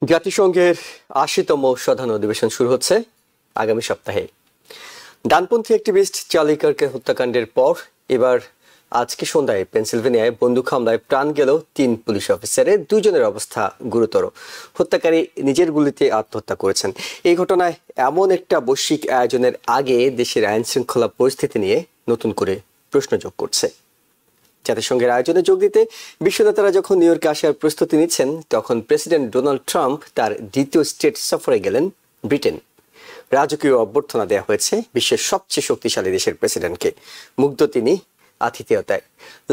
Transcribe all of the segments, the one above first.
জাতিসংঘের ৮০তম সাধারণ অধিবেশন শুরু হচ্ছে আগামী সপ্তাহে। ডানপন্থী অ্যাক্টিভিস্ট চার্লি কার্কের হত্যাকাণ্ডের পর এবার আজকে সন্ধ্যায় পেনসিলভেনিয়ায় বন্দুক হামলায় প্রাণ গেল ৩ পুলিশ অফিসারের, ২ জনের অবস্থা গুরুতর। হত্যাকারী নিজের গুলিতে আত্মহত্যা করেছেন। এই ঘটনায় এমন একটা বৈশ্বিক আয়োজনের আগে দেশের আইন শৃঙ্খলা পরিস্থিতি নিয়ে নতুন করে প্রশ্ন যোগ করছে। জাতিসংঘের আয়োজনে যোগ দিতে বিশ্ব নেতারা যখন নিউ ইয়র্কে আসার প্রস্তুতি নিচ্ছেন, তখন প্রেসিডেন্ট ডোনাল্ড ট্রাম্প তার দ্বিতীয় স্টেট সফরে গেলেন ব্রিটেন। রাজকীয় অভ্যর্থনা দেওয়া হয়েছে বিশ্বের সবচেয়ে শক্তিশালী দেশের প্রেসিডেন্টকে। মুগ্ধ তিনি আতিথেয়তায়।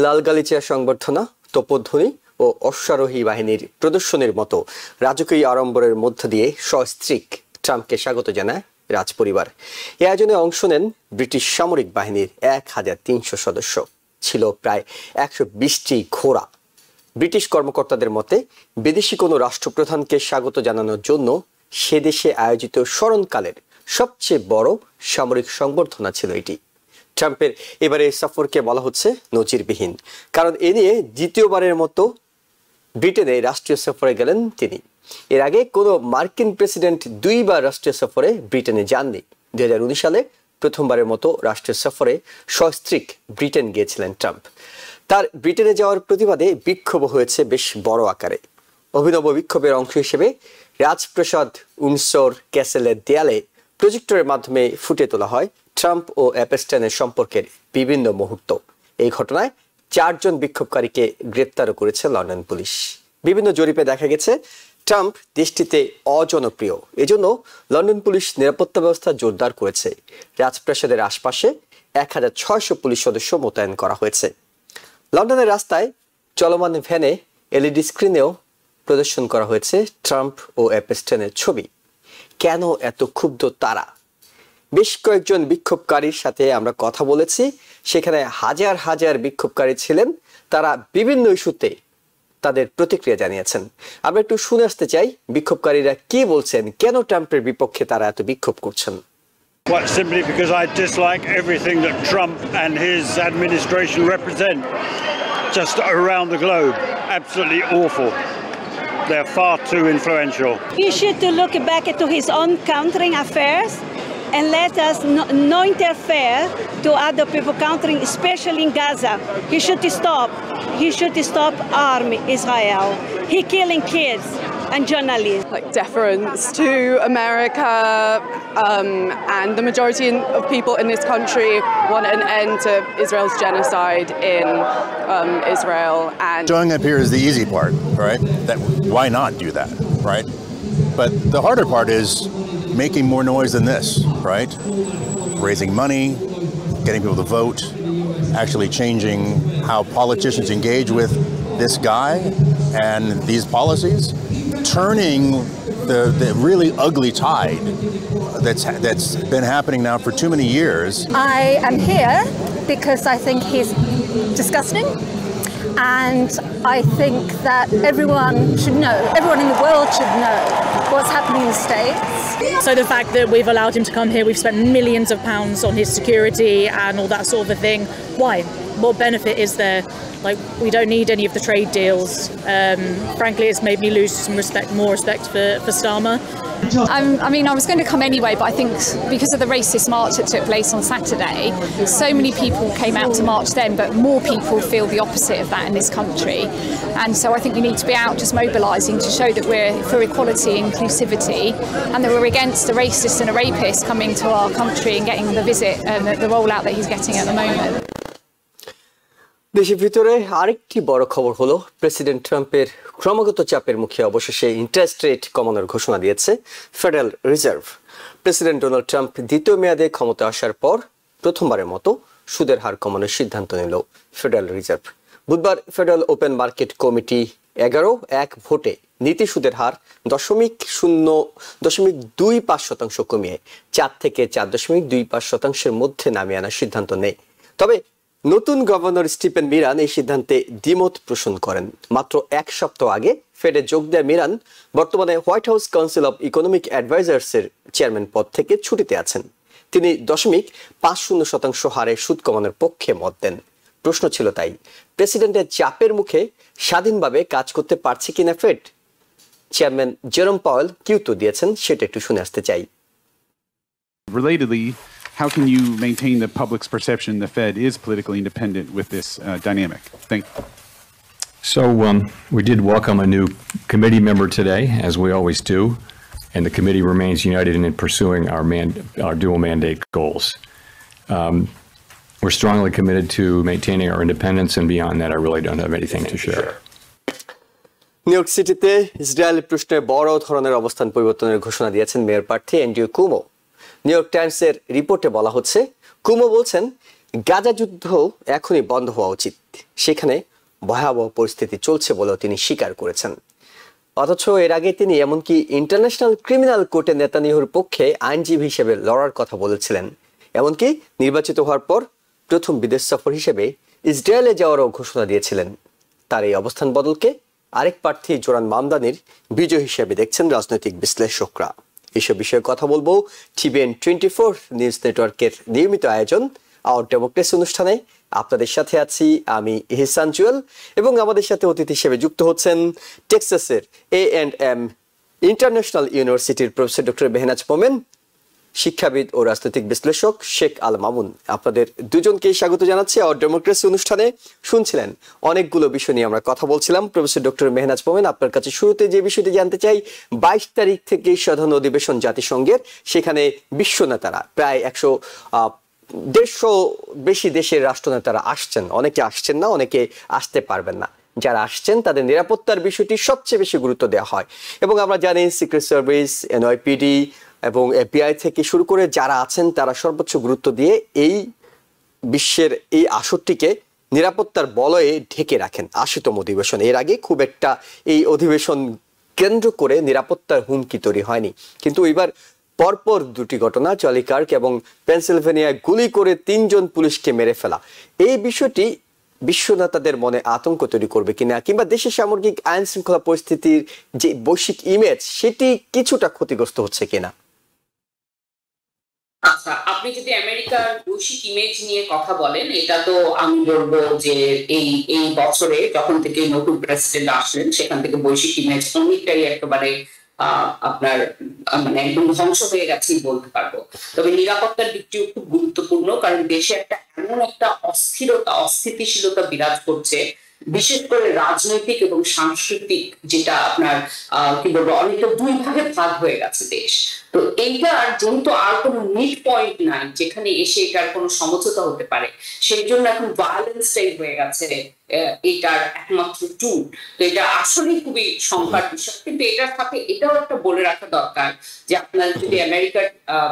লাল গালিচা সংবর্ধনা, তোপধ্বনি ও অশ্বারোহী বাহিনীর প্রদর্শনের মতো রাজকীয় আড়ম্বরের মধ্য দিয়ে সস্ত্রীক ট্রাম্পকে স্বাগত জানায় রাজপরিবার। এই আয়োজনে অংশ নেন ব্রিটিশ সামরিক বাহিনীর ১৩০০ সদস্য। ছিল প্রায় ১২০টি ঘোড়া। ব্রিটিশ কর্মকর্তাদের মতে বিদেশি কোনো রাষ্ট্রপ্রধানকে স্বাগত জানানোর জন্য সে দেশে আয়োজিত স্মরণকালের সবচেয়ে বড় সামরিক সংবর্ধনা ছিল এটি। ট্রাম্পের এবারে সফরকে বলা হচ্ছে নজিরবিহীন, কারণ এ নিয়ে দ্বিতীয়বারের মতো ব্রিটেনে রাষ্ট্রীয় সফরে গেলেন তিনি। এর আগে কোনো মার্কিন প্রেসিডেন্ট ২ বার রাষ্ট্রীয় সফরে ব্রিটেনে যাননি। ২০১৯ সালে প্রথমবারের মতো রাষ্ট্রীয় সফরে সস্ত্রীক ব্রিটেন গিয়েছিলেন ট্রাম্প। তার ব্রিটেনে যাওয়ার প্রতিবাদে বিক্ষোভ হয়েছে বেশ বড় আকারে। অভিনব বিক্ষোভের অংশ হিসেবে রাজপ্রাসাদ উইন্ডসর ক্যাসেলের দেয়ালে প্রজেক্টরের মাধ্যমে ফুটিয়ে তোলা হয় ট্রাম্প ও অ্যাপেস্টাইনের সম্পর্কের বিভিন্ন মুহূর্ত। এই ঘটনায় ৪ জন বিক্ষোভকারীকে গ্রেপ্তারও করেছে লন্ডন পুলিশ। বিভিন্ন জরিপে দেখা গেছে ট্রাম্প দেশটিতে অজনপ্রিয়। এজন্য লন্ডন পুলিশ নিরাপত্তা ব্যবস্থা জোরদার করেছে। রাজপ্রাসাদের আশপাশে ১৬০০ পুলিশ সদস্য মোতায়েন করা হয়েছে। লন্ডনের রাস্তায় চলমান ভ্যানে এলইডি স্ক্রিনেও প্রদর্শন করা হয়েছে ট্রাম্প ও অ্যাপেস্টাইনের ছবি। কেন এত ক্ষুব্ধ তারা? বেশ কয়েকজন বিক্ষোভকারীর সাথে আমরা কথা বলেছি। সেখানে হাজার হাজার বিক্ষোভকারী ছিলেন। তারা বিভিন্ন ইস্যুতে তাদের প্রতিক্রিয়া জানিয়েছেন। আমরা একটু শুনে আসতে চাই বিক্ষোভকারীরা কি বলছেন, কেন ট্রাম্পের বিপক্ষে তারা এত বিক্ষোভ করছেন। Quite simply because I dislike everything that Trump and his administration represent just around the globe. Absolutely awful. They're far too influential. He should look back to his own country affairs and let us no interfere to other people country, especially in Gaza. He should stop. He should stop arm Israel. He killing kids and journalists. Like deference to America, and the majority of people in this country want an end to Israel's genocide in Israel. And showing up here is the easy part, right? That why not do that, right? But the harder part is making more noise than this, right? Raising money, getting people to vote, actually changing how politicians engage with this guy and these policies, turning the really ugly tide that's been happening now for too many years. I am here because I think he's disgusting, and I think that everyone should know, everyone in the world should know what's happening in the States. So the fact that we've allowed him to come here, we've spent millions of pounds on his security and all that sort of a thing. Why? What benefit is there? Like, we don't need any of the trade deals. Frankly, it's made me lose some more respect for Starmer. I mean, I was going to come anyway, but I think because of the racist march that took place on Saturday, so many people came out to march then, but more people feel the opposite of that in this country. And so I think we need to be out just mobilising to show that we're for equality and inclusivity, and that we're against a racist and a rapist coming to our country and getting the visit and the rollout that he's getting at the moment. দেশের ভিতরে আরেকটি বড় খবর হলো president ট্রাম্পের ক্রমাগত চাপের মুখে অবশেষে ইন্টারেস্ট রেট কমানোর ঘোষণা দিয়েছে federal reserve. President Donald Trump দ্বিতীয় মেয়াদে ক্ষমতা আসার পর প্রথমবারের মতো সুদের হার কমানোর সিদ্ধান্ত নিল ফেডারেল রিজার্ভ। বুধবার ফেডারেল ওপেন মার্কেট কমিটি ১১-১ ভোটে নীতি সুদের হার 0.25% কমিয়ে 4 থেকে 4.25% মধ্যে নামিয়ে আনার সিদ্ধান্ত নেয়। তবে নতুন গভর্নর স্টিফেন মিরান এই সিদ্ধান্তে দ্বিমত পোষণ করেন। মাত্র 1 সপ্তাহ আগে ফেডে যোগ দেয়া মিরান বর্তমানে White House council of economic অ্যাডভাইজার্সের চেয়ারম্যান পদ থেকে ছুটিতে আছেন। তিনি 0.50% হারে সুদ কমানোর পক্ষে মত দেন। প্রশ্ন ছিল তাই, প্রেসিডেন্টের চাপের মুখে স্বাধীনভাবে কাজ করতে পারছে কিনা ফেড? চেয়ারম্যান জেরোম পাওয়েল কি উত্তর দিয়েছেন সেটা একটু শুনে আসতে চাই। Relatedly, how can you maintain the public's perception the Fed is politically independent with this dynamic? Thank you. So we did welcome a new committee member today, as we always do, and the committee remains united in pursuing our dual mandate goals. We're strongly committed to maintaining our independence, and beyond that, I really don't have anything to share. New York সিটিতে Israel প্রশ্নে বড় ধরনের অবস্থান পরিবর্তনের ঘোষণা দিয়েছেন mayor প্রার্থী Andrew কুমো। New York টাইমসের রিপোর্টে বলা হচ্ছে, কুমো বলছেন গাজা যুদ্ধ এখনই বন্ধ হওয়া উচিত, সেখানে ভয়াবহ পরিস্থিতি চলছে বলেও তিনি স্বীকার করেছেন। অথচ এর আগে তিনি এমনকি ইন্টারন্যাশনাল ক্রিমিনাল কোর্টে নেতানিয়াহুর পক্ষে আইনজীবী হিসেবে লড়ার কথা বলেছিলেন। এমনকি নির্বাচিত হওয়ার পর প্রথম বিদেশ সফর হিসেবে ইসরায়েলে যাওয়ারও ঘোষণা দিয়েছিলেন। তার এই অবস্থান বদলকে আরেক প্রার্থী জোরান মামদানির বিজয় হিসেবে দেখছেন রাজনৈতিক বিশ্লেষকরা। এসব বিষয়ে কথা বলবো টিভিএন 24 নিউজ নেটওয়ার্কের নিয়মিত আয়োজন আওয়ার ডেমোক্রেসি অনুষ্ঠানে। আপনাদের সাথে আছি আমি ইহসান জুয়েল, এবং আমাদের সাথে অতিথি হিসেবে যুক্ত হচ্ছেন টেক্সাসের A&M ইন্টারন্যাশনাল ইউনিভার্সিটির প্রফেসর ডক্টর মেহনাজ মোমেন, শিক্ষাবিদ ও রাজনৈতিক বিশ্লেষক শেখ আল মামুন। আপনাদের দুজনকেই স্বাগত জানাচ্ছি আওয়ার ডেমোক্রেসি অনুষ্ঠানে। শুনছিলেন অনেকগুলো বিষয় নিয়ে আমরা কথা বলছিলাম। প্রফেসর ডক্টর মেহনাজ মোমেন, আপনার কাছে শুরুতে যে বিষয়টি জানতে চাই, 22 তারিখ থেকে সাধারণ অধিবেশন জাতিসংঘের, সেখানে বিশ্ব নেতারা প্রায় 150 বেশি দেশের রাষ্ট্রনেতারা আসছেন। অনেকে আসছেন না, অনেকে আসতে পারবেন না। যারা আসছেন তাদের নিরাপত্তার বিষয়টি সবচেয়ে বেশি গুরুত্ব দেওয়া হয়, এবং আমরা জানি সিক্রেট সার্ভিস, NYPD এবং FBI থেকে শুরু করে যারা আছেন তারা সর্বোচ্চ গুরুত্ব দিয়ে এই বিশ্বের এই আসরটিকে নিরাপত্তার বলয়ে ঢেকে রাখেন। 80তম অধিবেশন, এর আগে খুব একটা এই অধিবেশন কেন্দ্র করে নিরাপত্তার হুমকি তৈরি হয়নি। কিন্তু এবার পরপর দুটি ঘটনা, চার্লি কার্ক এবং পেনসিলভেনিয়ায় গুলি করে 3 জন পুলিশকে মেরে ফেলা, এই বিষয়টি বিশ্ব নেতাদের মনে আতঙ্ক তৈরি করবে কিনা, কিংবা দেশের সামগ্রিক আইন শৃঙ্খলা পরিস্থিতির যে বৈশ্বিক ইমেজ সেটি কিছুটা ক্ষতিগ্রস্ত হচ্ছে কিনা? আচ্ছা, আপনি যদি আমেরিকার বৈশ্বিক ইমেজ নিয়ে কথা বলেন, এটা তো আমি বলবো যে এই বছরে যখন থেকে নতুন প্রেসিডেন্ট আসলেন সেখান থেকে বৈশ্বিক ইমেজ অনেকটাই একেবারে আপনার মানে একদম ধ্বংস হয়ে গেছে বলতে পারবো। তবে নিরাপত্তার দিকটিও খুব গুরুত্বপূর্ণ, কারণ দেশে এমন একটা অস্থিতিশীলতা বিরাজ করছে, বিশেষ করে রাজনৈতিক এবং সাংস্কৃতিক, যেটা আপনার কি বলবো অনেকটা দুই ভাগে ভাগ হয়ে গেছে দেশ। তো এইটার যেহেতু আর কোনো মিড পয়েন্ট নাই যেখানে এসে এটার কোনো সমঝোতা হতে পারে, সেই জন্য এখন ভায়োলেন্সটাই হয়ে গেছে এটার একমাত্র টুল। তো এটা আসলে খুবই সংকট বিষয়। কিন্তু এটার সাথে এটাও একটা বলে রাখা দরকার যে আপনার যদি আমেরিকার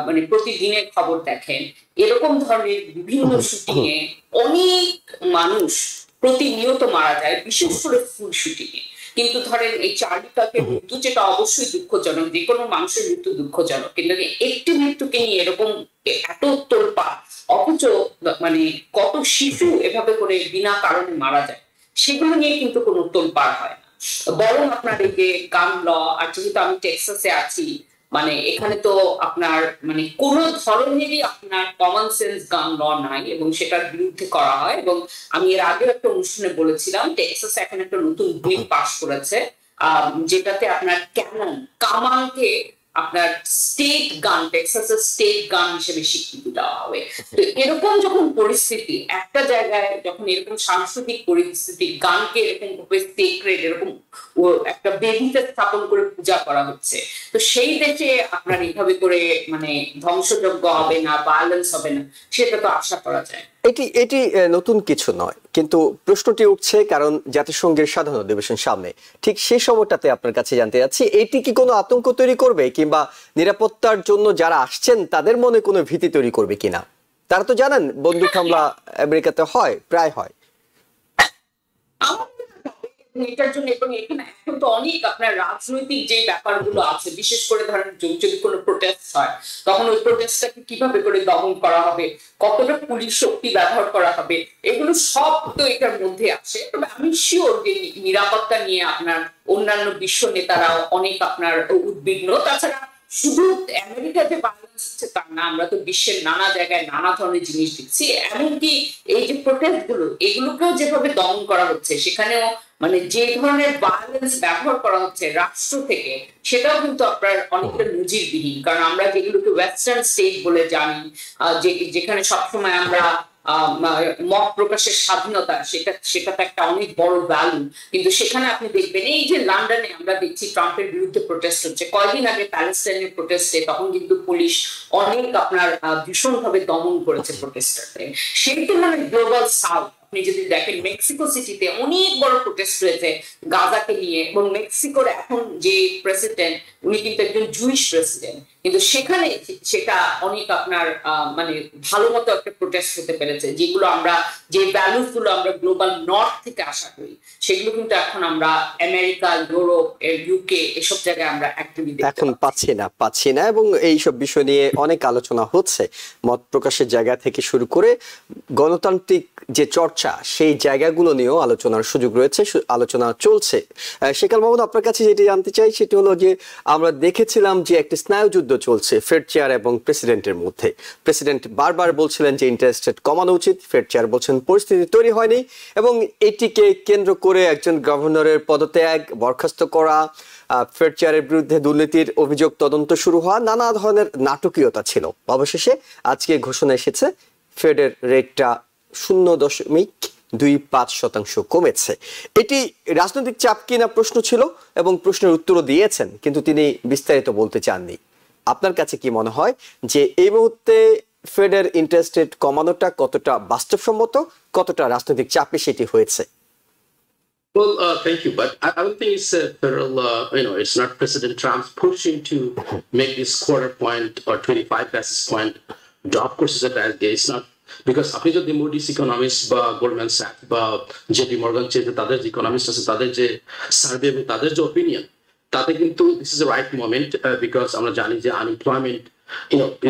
মানে প্রতিদিনের খবর দেখেন, এরকম ধরনের বিভিন্ন শুটিং এ অনেক মানুষ প্রতিনিয়ত মারা যায়, বিশেষ করে ফুল শুটিং এ। কিন্তু ধরেন এই চার্লি কার্কের মৃত্যু, যেটা অবশ্যই দুঃখজনক, যে কোনো মানুষের মৃত্যু দুঃখজনক, কিন্তু একটি মৃত্যুকে নিয়ে এরকম এত তোলপাড়, অথচ মানে কত শিশু এভাবে করে বিনা কারণে মারা যায়, সেগুলো নিয়ে কিন্তু কোনো তোলপাড় হয় না। বরং আপনার এই যে গান ল, আর যেহেতু আমি টেক্সাসে আছি, মানে এখানে তো আপনার মানে কোন ধরনেরই আপনার কমন সেন্স গান ল নাই, এবং সেটার বিরুদ্ধে করা হয়। এবং আমি এর আগে একটা অনুষ্ঠানে বলেছিলাম, টেক্সাস এখন একটা নতুন বিল পাস করেছে যেটাতে আপনার কামানকে আপনার স্টেট গান, টেক্সাসের স্টেট গান হিসেবে স্বীকৃতি দেওয়া হবে। তো এরকম যখন পরিস্থিতি একটা জায়গায়, যখন এরকম সাংস্কৃতিক পরিস্থিতি, গানকে এরকম সেক্রেট, এরকম একটা বেদিতে স্থাপন করে পূজা করা হচ্ছে, তো সেই দেশে আপনার এইভাবে করে মানে ধ্বংসযজ্ঞ হবে না, ভায়োলেন্স হবে না, সেটা তো আশা করা যায়। এটি নতুন কিছু নয়, কিন্তু প্রশ্নটি উঠছে কারণ জাতিসংঘের সাধারণ অধিবেশন সামনে। ঠিক সেই সময়টাতে আপনার কাছে জানতে চাচ্ছি, এটি কি কোনো আতঙ্ক তৈরি করবে, কিংবা নিরাপত্তার জন্য যারা আসছেন তাদের মনে কোনো ভীতি তৈরি করবে কিনা? তারা তো জানেন বন্দুক হামলা আমেরিকাতে হয়, প্রায় হয়। এটার জন্য এবং এখানে এখন তো অনেক আপনার রাজনৈতিক যে ব্যাপারগুলো আছে, বিশেষ করে ধরেন যদি কোনো প্রোটেস্ট হয়, তখন ওই প্রোটেস্টটাকে কিভাবে করে দমন করা হবে, কতটা পুলিশ শক্তি ব্যবহার করা হবে, এগুলো সব তো এটার মধ্যে আছে। তবে আমি শিওর যে নিরাপত্তা নিয়ে আপনার অন্যান্য বিশ্ব নেতারাও অনেক আপনার উদ্বিগ্ন। তাছাড়া শুধু আমেরিকা যে ভায়োলেন্স হচ্ছে তা না, আমরা তো বিশ্বের নানা জায়গায় নানা ধরনের জিনিস দেখছি। এমনকি এই যে প্রোটেস্ট গুলো, এগুলোকেও যেভাবে দমন করা হচ্ছে, সেখানেও মানে যে ধরনের ভায়োলেন্স ব্যবহার করা হচ্ছে রাষ্ট্র থেকে, সেটাও কিন্তু আপনার অনেকটা নজিরবিহীন। কারণ আমরা যেগুলোকে ওয়েস্টার্ন স্টেট বলে জানি, যেখানে সবসময় আমরা মত প্রকাশের স্বাধীনতা, সেটা তো একটা অনেক বড় ভ্যালু, কিন্তু সেখানে আপনি দেখবেন এই যে লন্ডনে আমরা দেখছি ট্রাম্পের বিরুদ্ধে প্রোটেস্ট হচ্ছে, কয়েকদিন আগে প্যালেস্টাইনের প্রোটেস্টে তখন কিন্তু পুলিশ অনেক আপনার ভীষণভাবে দমন করেছে প্রোটেস্টারদের। সেই তুলনায় গ্লোবাল সাউথ আপনি যদি দেখেন, মেক্সিকো সিটিতে অনেক বড় প্রোটেস্ট হয়েছে গাজাকে নিয়ে, এবং মেক্সিকোর এখন যে প্রেসিডেন্ট উনি কিন্তু একজন জুইশ প্রেসিডেন্ট, কিন্তু সেখানে সেটা অনেক আপনার মানে ভালো মতো একটা প্রোটেস্ট হতে পেরেছে। যেগুলো আমরা, যে ভ্যালুস গুলো আমরা গ্লোবাল নর্থ থেকে আশা করি, সেগুলো কিন্তু এখন আমরা আমেরিকা, ইউরোপ, ইউকে এসব জায়গায় আমরা এখন পাচ্ছি না এবং এইসব বিষয় নিয়ে অনেক আলোচনা হচ্ছে। মত প্রকাশের জায়গা থেকে শুরু করে গণতান্ত্রিক যে চর্চা, সেই জায়গাগুলো নিয়েও আলোচনার সুযোগ রয়েছে, আলোচনা চলছে। শেখাল মাহমুদ, আপনার কাছে যেটি জানতে চাই সেটি হলো যে আমরা দেখেছিলাম যে একটি স্নায়ুযুদ্ধ চলছে ফেড চেয়ার এবং প্রেসিডেন্টের মধ্যে। প্রেসিডেন্ট বারবার বলছিলেন যে ইন্টারেস্ট রেট কমানো উচিত, ফেড চেয়ার বলছেন পরিস্থিতি তৈরি হয়নি, এবং এটিকে কেন্দ্র করে একজন গভর্নরের পদত্যাগ, বরখাস্ত করা, ফেড চেয়ারের বিরুদ্ধে দুর্নীতির অভিযোগ তদন্ত শুরু হওয়া, নানা ধরনের নাটকীয়তা ছিল। অবশেষে আজকে ঘোষণা এসেছে ফেডের রেটটা 0.25% কমেছে। এটি রাজনৈতিক চাপ কিনা প্রশ্ন ছিল এবং প্রশ্নের উত্তরও দিয়েছেন, কিন্তু তিনি বিস্তারিত বলতে চাননি। আপনার কাছে কি মনে হয় যে এই মুহূর্তে ফেডের ইন্টারেস্ট রেট কমানোটা কতটা বাস্তবসম্মত, কতটা রাজনৈতিক চাপে সেটি হয়েছে? Well, thank you, but I don't think it's a federal, it's not President Trump's pushing to make this quarter point or 25 basis point drop. Of course, it's not, because আপনি যদি Moody's economist বা Goldman sax বা JP Morgan চেয়ে তাদের যে economist আছে, তাদের যে সার্ভে এবং তাদের যে ওপিনিয়ন, তাতে কিন্তু this is the right moment, because আমরা জানি যে unemployment,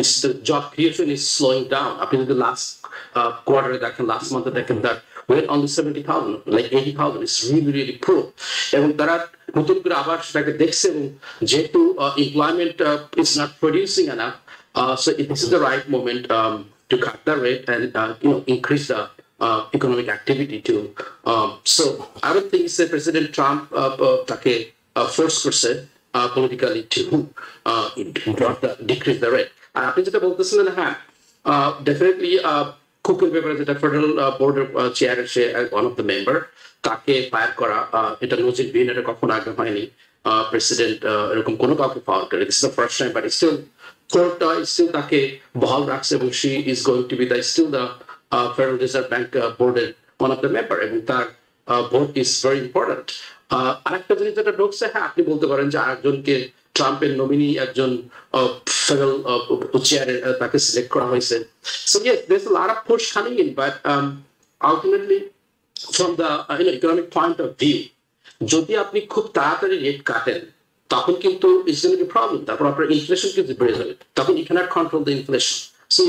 it's the job creation is slowing down. আপনি যদি লাস্ট কোয়ার্টারে দেখেন, লাস্ট মান্থে দেখেন, that we're only 70,000, like 80,000. It's really, really poor. এবং তারা নতুন করে আবার সেটাকে দেখছে, এবং যেহেতু employment is not producing enough, so this is the right moment to cut the rate and increase the economic activity too. So I don't think it's President Trump তাকে force করছে politically to decrease the rate. আর আপনি যেটা বলতেছিলেন, হ্যাঁ, definitely কুকের ব্যাপারে যেটা federal বোর্ডের চেয়ারের সে ওয়ান অফ দ্য মেম্বার, তাকে ফায়ার করা, এটা নজিরবিহীন, এটা কখনো আগে হয়নি। প্রেসিডেন্ট এরকম কোনো কাউকে ফায়ার করে, this is the first time, but still কোর্টটা স্টিল তাকে বহাল রাখছে, এবং she is going to be the still the federal reserve bank বোর্ডের ওয়ান অফ দ্য মেম্বার, এবং তার ভোট ইজ ভেরি ইম্পর্টেন্ট। আরেকটা জিনিস যেটা ঢুকছে, হ্যাঁ, আপনি বলতে পারেন যে আরেকজনকে ট্রাম্পের নমিনি একজন ফেডারেল চেয়ারে তাকে সিলেক্ট করা হয়েছে। So yes, there's a lot of push coming in, but ultimately from the economic point of view, যদি আপনি খুব তাড়াতাড়ি রেট কাটেন, তখন কিন্তু it's going to be a problem. তারপর আপনার ইনফ্লেশন কিন্তু বেড়ে যাবে, তখন you cannot control the inflation. So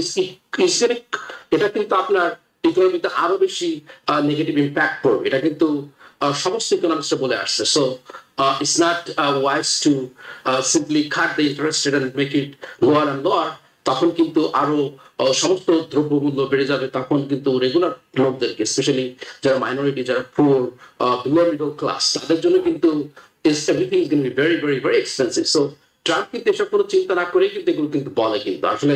এটা কিন্তু আপনার ইকোনমিতে আরো বেশি নেগেটিভ ইম্প্যাক্ট পড়বে। এটা কিন্তু সমস্ত ইকোনমিস্টরা বলে আসছে। So it's not wise to simply cut the interest rate and make it lower and lower. তখন কিন্তু আরো সমস্ত দ্রব্যমূল্য বেড়ে যাবে, তখন কিন্তু রেগুলার লোকদেরকে, স্পেশালি যারা মাইনরিটি, যারা পুয়ার, বিলো মিডল ক্লাস, তাদের জন্য কিন্তু everything is going to be very, very, very expensive. So Trump কিন্তু এসব কোনো চিন্তা না করে কিন্তু এগুলো কিন্তু বলে, কিন্তু আসলে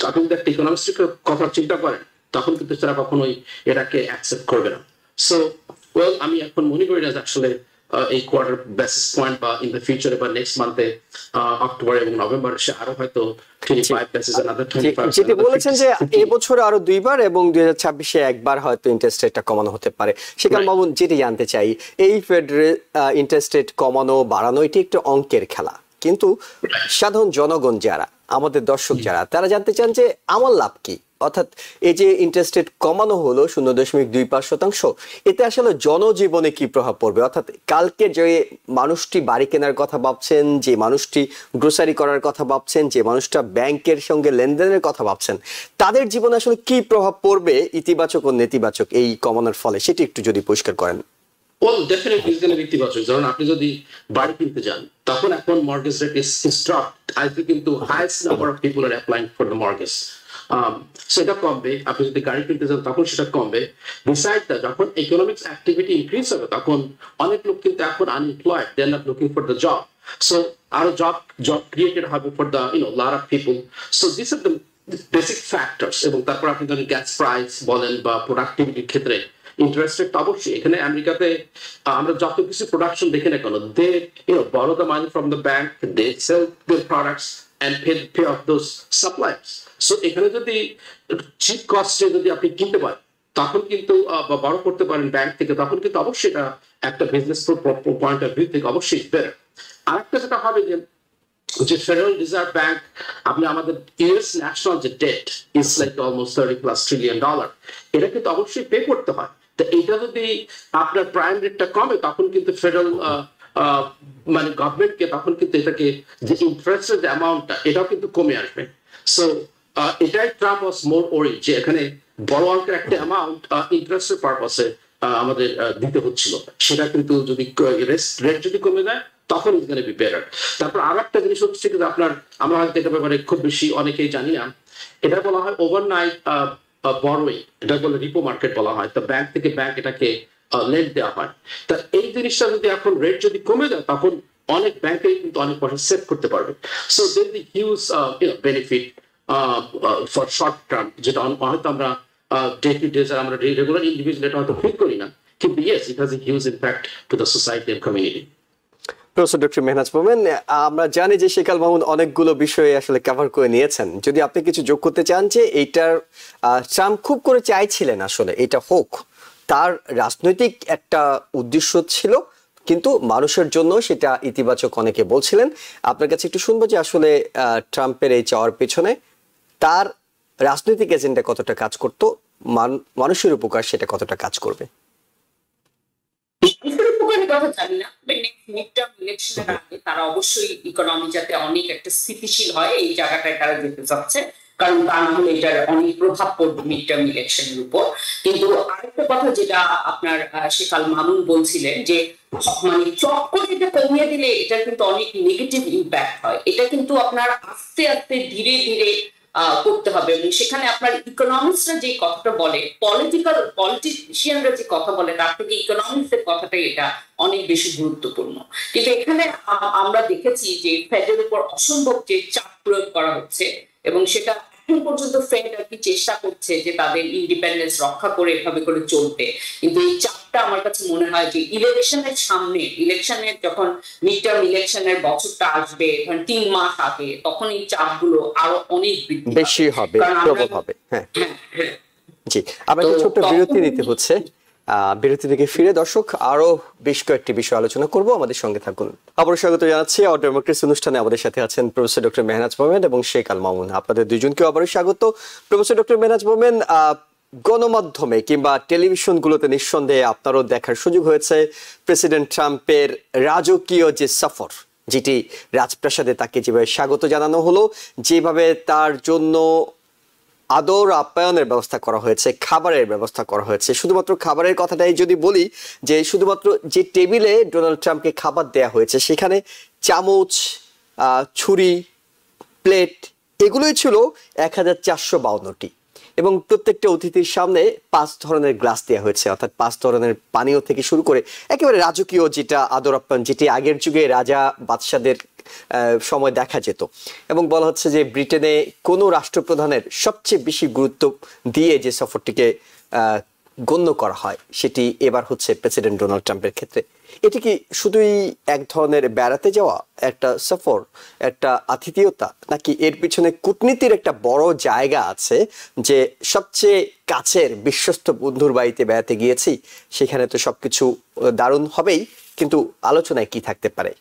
আপনি যদি একটা ইকোনমিস্টের কথা চিন্তা করেন, তখন কিন্তু তারা কখনোই এটাকে অ্যাকসেপ্ট করবে না। সো ওয়েল, আমি এখন মনে করি না যে আসলে এই কোয়ার্টার বেসিস পয়েন্ট বা ইন দ্য ফিউচারে বা নেক্সট মান্থে অক্টোবর এবং নভেম্বর সে আরো হয়তো 25 বেসিস আনাদার 25, যেটি বলেছেন যে এই বছরে আরো দুইবার এবং 2026-এ একবার হয়তো ইন্টারেস্ট রেটটা কমানো হতে পারে। সেখানে মামুন, যেটি জানতে চাই, এই ফেডারেল ইন্টারেস্ট রেট কমানো বাড়ানো এটি একটা অঙ্কের খেলা, কিন্তু সাধারণ জনগণ যারা, আমাদের দর্শক যারা, তারা জানতে চান যে আমার লাভ কি, অর্থাৎ এই যে ইন্টারেস্ট রেট কমানো হলো 0.25%, এতে আসলে জনজীবনে কি প্রভাব পড়বে? অর্থাৎ কালকে যে মানুষটি বাড়ি কেনার কথা ভাবছেন, যে মানুষটি গ্রোসারি করার কথা ভাবছেন, যে মানুষটা ব্যাংকের সঙ্গে লেনদেনের কথা ভাবছেন, তাদের জীবনে আসলে কি প্রভাব পড়বে, ইতিবাচক ও নেতিবাচক, এই কমানোর ফলে, সেটি একটু যদি পরিষ্কার করেন। Well, definitely it's going to be ইতিবাচক। কারণ আপনি যদি বাড়ি কিনতে যান তখন এখন mortgage rate is dropped. I think into highest number of people are applying for the mortgage. সেটা কমবে। আপনি যদি গাড়ি কিনতে যান তখন সেটা কমবে। Besides that, যখন economics activity increase হবে তখন অনেক লোক কিন্তু এখন unemployed, they're not looking for the job. So আরো job created হবে for the lot of people. So these are the basic factors। এবং তারপর আপনি ধরেন গ্যাস প্রাইস বলেন বা প্রোডাক্টিভিটির ক্ষেত্রে ইন্টারেস্ট রেট অবশ্যই এখানে আমেরিকাতে আমরা যত কিছু প্রোডাকশন দেখি না কেন দে borrow the money from the bank, they sell their products and pay off those suppliers. So এখানে যদি চিপ কস্টে যদি আপনি কিনতে পারেন তখন কিন্তু বা বড় করতে পারেন ব্যাংক থেকে তখন কিন্তু অবশ্যই এটা একটা বিজনেস পয়েন্ট অফ ভিউ থেকে অবশ্যই বেটার। আরেকটা যেটা হবে যে ফেডারেল রিজার্ভ ব্যাংক আপনি আমাদের ইউএস ন্যাশনাল যে debt is like almost $30+ trillion, এটা কিন্তু অবশ্যই পে করতে হয়। তো এটা যদি আপনার প্রাইম রেটটা কমে তখন কিন্তু ফেডারেল মানে গভর্নমেন্টকে তখন কিন্তু এটাকে যে ইন্টারেস্টের যে অ্যামাউন্টটা এটাও কিন্তু কমে আসবে। সো এটাই ট্রাম্প ওয়াজ মোর ওরি যে এখানে বড় অঙ্কের একটা অ্যামাউন্ট ইন্টারেস্টের পারপাসে আমাদের দিতে হচ্ছিল, সেটা কিন্তু যদি রেট যদি কমে যায় তখন ইজ গোনা বি বেটার। তারপর আর একটা জিনিস হচ্ছে যে আমরা হয়তো এটা ব্যাপারে খুব বেশি অনেকেই জানি না, এটা বলা হয় ওভারনাইট বরোয়িং, এটা বলে রিপো মার্কেট বলা হয়। তো ব্যাংক থেকে ব্যাংক এটাকে লেন্ড দেওয়া হয়। তা এই জিনিসটা যদি এখন রেট যদি কমে যায় তখন অনেক ব্যাংকেই কিন্তু অনেক পয়সা সেভ করতে পারবে। So there the huge benefit for short term, যেটা হয়তো আমরা ডে টু ডে আমরা রেগুলার ইন্ডিভিজুয়াল এটা হয়তো ফিল করি না, কিন্তু yes it has a huge impact to the society and community. Professor doctor Mehnaz Momen, আমরা জানি যে শেখ আল মামুন অনেকগুলো বিষয়ে আসলে কভার করে নিয়েছেন। যদি আপনি কিছু যোগ করতে চান যে এইটার ট্রাম্প খুব করে চাইছিলেন আসলে এটা হোক, তার রাজনৈতিক একটা উদ্দেশ্য ছিল, কিন্তু মানুষের জন্য সেটা ইতিবাচক অনেকে বলছিলেন। আপনার কাছে একটু শুনবো যে আসলে ট্রাম্পের এই চাওয়ার পেছনে তার রাজনৈতিক এজেন্ডা কতটা কাজ করতো, মানুষের উপকার সেটা কতটা কাজ করবে। জানি না, ইলেকশনের আগে তারা অবশ্যই ইকোনমি যাতে অনেক একটা স্থিতিশীল হয় এই জায়গাটায় তারা যেতে চাচ্ছে, কারণ তা না হলে এটার অনেক প্রভাব পড়বে মিড টার্ম ইলেকশনের উপর। কিন্তু আরেকটা কথা যেটা আপনার শেখ আল মামুন বলছিলেন যে মানে চট করে এটা কমিয়ে দিলে এটা কিন্তু অনেক নেগেটিভ ইম্প্যাক্ট হয়, এটা কিন্তু আপনার আস্তে আস্তে ধীরে ধীরে করতে হবে। এবং সেখানে আপনার ইকোনমিক্সরা যে কথাটা বলে, পলিটিশিয়ানরা যে কথা বলে, তার থেকে ইকোনমিক্স এর কথাটাই এটা অনেক বেশি গুরুত্বপূর্ণ। কিন্তু এখানে আমরা দেখেছি যে ফেডের উপর অসম্ভব যে চাপ প্রয়োগ করা হচ্ছে, এবং সেটা এখন পর্যন্ত ফেড আর কি চেষ্টা করছে যে তাদের ইন্ডিপেন্ডেন্স রক্ষা করে এভাবে করে চলতে। কিন্তু এই চাপটা আমার কাছে মনে হয় যে ইলেকশনের সামনে, ইলেকশনের যখন মিড টার্ম ইলেকশনের বছরটা আসবে 3 মাস আগে, তখন এই চাপগুলো আরো অনেক বেশি হবে, প্রবল হবে। হ্যাঁ জি, আমরা একটা ছোট্ট বিরতি নিতে হচ্ছে। বিরতি থেকে ফিরে দর্শক আরো বেশ কয়েকটি বিষয় আলোচনা করব, আমাদের সঙ্গে থাকুন। আবার স্বাগত জানাচ্ছি আওয়ার ডেমোক্রেসি অনুষ্ঠানে। আমাদের সাথে আছেন প্রফেসর ডক্টর মেহনাজ মোমেন এবং শেখ আল মামুন। আপনাদের দুইজনকেও আবারও স্বাগত। প্রফেসর ডক্টর মেহনাজ মোমেন, গণমাধ্যমে কিংবা টেলিভিশনগুলোতে নিঃসন্দেহে আপনারও দেখার সুযোগ হয়েছে প্রেসিডেন্ট ট্রাম্পের রাজকীয় যে সফর, যেটি রাজপ্রাসাদে তাকে যেভাবে স্বাগত জানানো হলো, যেভাবে তার জন্য আদর আপ্যায়নের ব্যবস্থা করা হয়েছে, খাবারের ব্যবস্থা করা হয়েছে। শুধুমাত্র খাবারের কথাটাই যদি বলি, যে শুধুমাত্র যে টেবিলে ডোনাল্ড ট্রাম্পকে খাবার দেয়া হয়েছে সেখানে চামচ, ছুরি, প্লেট এগুলোই ছিল 1452টি, এবং প্রত্যেকটা অতিথির সামনে 5 ধরনের গ্লাস দেওয়া হয়েছে, অর্থাৎ 5 ধরনের পানীয় থেকে শুরু করে একেবারে রাজকীয় যেটা আদর আপ্যায়ন, যেটি আগের যুগে রাজা বাদশাদের সময় দেখা যেত। এবং বলা হচ্ছে যে ব্রিটেনে কোনো রাষ্ট্রপ্রধানের সবচেয়ে বেশি গুরুত্ব দিয়ে যে সফরটিকে গণ্য করা হয় সেটি এবার হচ্ছে প্রেসিডেন্ট ডোনাল্ড ট্রাম্পের ক্ষেত্রে। এটি কি শুধুই এক ধরনের বেড়াতে যাওয়া একটা সফর, একটা আতিথেয়তা, নাকি এর পিছনে কূটনীতির একটা বড় জায়গা আছে, যে সবচেয়ে কাছের বিশ্বস্ত বন্ধুর বাড়িতে বেড়াতে গিয়েছি, সেখানে তো সবকিছু দারুণ হবেই, কিন্তু আলোচনায় কি থাকতে পারে?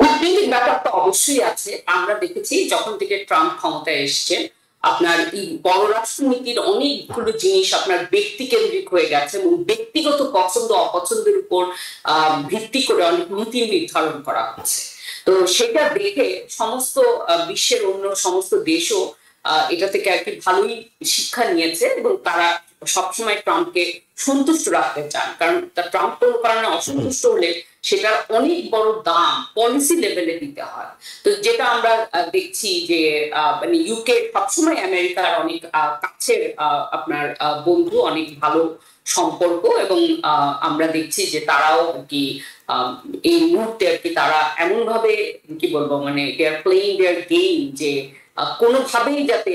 কূটনৈতিক ব্যাপারটা অবশ্যই আছে। আমরা দেখেছি যখন থেকে ট্রাম্প ক্ষমতায় এসছে, আপনার এই পররাষ্ট্রনীতির অনেকগুলো জিনিস আপনার ব্যক্তি কেন্দ্রিক হয়ে গেছে, এবং ব্যক্তিগত পছন্দ অপছন্দের উপর ভিত্তি করে অনেক নীতি নির্ধারণ করা হচ্ছে। তো সেটা দেখে সমস্ত বিশ্বের অন্য সমস্ত দেশও এটা থেকে আর কি ভালোই শিক্ষা নিয়েছে, এবং তারা সবসময় ট্রাম্পকে সন্তুষ্ট রাখতে চান, কারণ ট্রাম্প কোনো কারণে অসন্তুষ্ট হলে সেটার অনেক বড় দাম পলিসি লেভেলে দিতে হয়। তো যেটা আমরা দেখছি যে মানে ইউকে সবসময় আমেরিকার অনেক কাছের আপনার বন্ধু, অনেক ভালো সম্পর্ক, এবং আমরা দেখছি যে তারাও আর কি এই মুহূর্তে আর কি তারা এমন ভাবে কি বলবো মানে দে আর প্লেইং দেয়ার গেম যে কোনোভাবেই যাতে